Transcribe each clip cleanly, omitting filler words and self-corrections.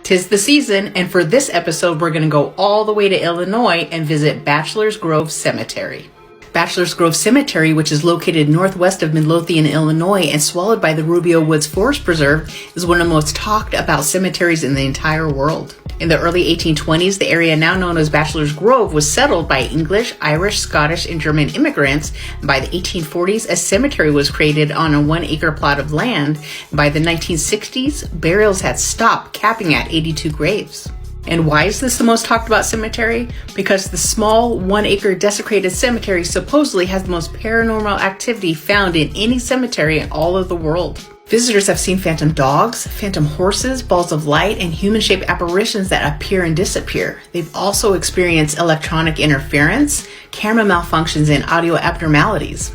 'Tis the season, and for this episode, we're going to go all the way to Illinois and visit Bachelor's Grove Cemetery. Bachelor's Grove Cemetery, which is located northwest of Midlothian, Illinois, and swallowed by the Rubio Woods Forest Preserve, is one of the most talked about cemeteries in the entire world. In the early 1820s, the area now known as Bachelor's Grove was settled by English, Irish, Scottish, and German immigrants. And by the 1840s, a cemetery was created on a 1-acre plot of land. And by the 1960s, burials had stopped, capping at 82 graves. And why is this the most talked about cemetery? Because the small 1-acre desecrated cemetery supposedly has the most paranormal activity found in any cemetery in all of the world. Visitors have seen phantom dogs, phantom horses, balls of light, and human-shaped apparitions that appear and disappear. They've also experienced electronic interference, camera malfunctions, and audio abnormalities.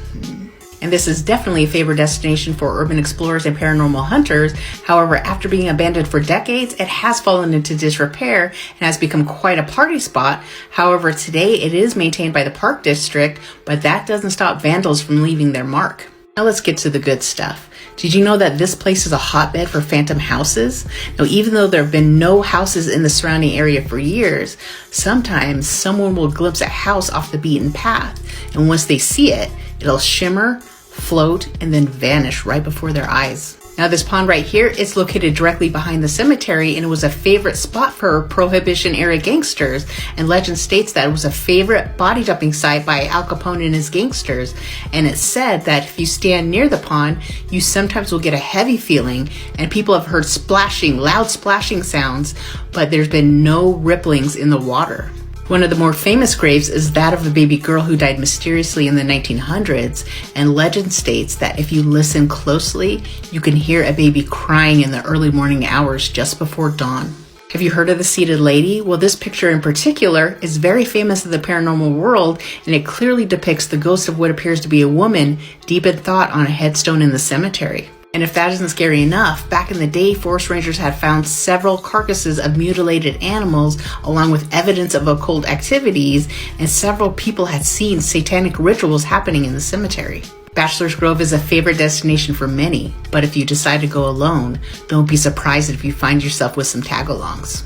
And this is definitely a favorite destination for urban explorers and paranormal hunters. However, after being abandoned for decades, it has fallen into disrepair and has become quite a party spot. However, today it is maintained by the Park District, but that doesn't stop vandals from leaving their mark. Now let's get to the good stuff. Did you know that this place is a hotbed for phantom houses? Now, even though there have been no houses in the surrounding area for years, sometimes someone will glimpse a house off the beaten path. And once they see it, it'll shimmer, float, and then vanish right before their eyes. Now, this pond right here is located directly behind the cemetery, and it was a favorite spot for Prohibition-era gangsters. And legend states that it was a favorite body dumping site by Al Capone and his gangsters. And it's said that if you stand near the pond, you sometimes will get a heavy feeling, and people have heard splashing, loud splashing sounds, but there's been no ripplings in the water. One of the more famous graves is that of a baby girl who died mysteriously in the 1900s, and legend states that if you listen closely, you can hear a baby crying in the early morning hours just before dawn. Have you heard of the seated lady? Well, this picture in particular is very famous in the paranormal world, and it clearly depicts the ghost of what appears to be a woman deep in thought on a headstone in the cemetery. And if that isn't scary enough, back in the day, forest rangers had found several carcasses of mutilated animals along with evidence of occult activities, and several people had seen satanic rituals happening in the cemetery. Bachelor's Grove is a favorite destination for many, but if you decide to go alone, don't be surprised if you find yourself with some tag-alongs.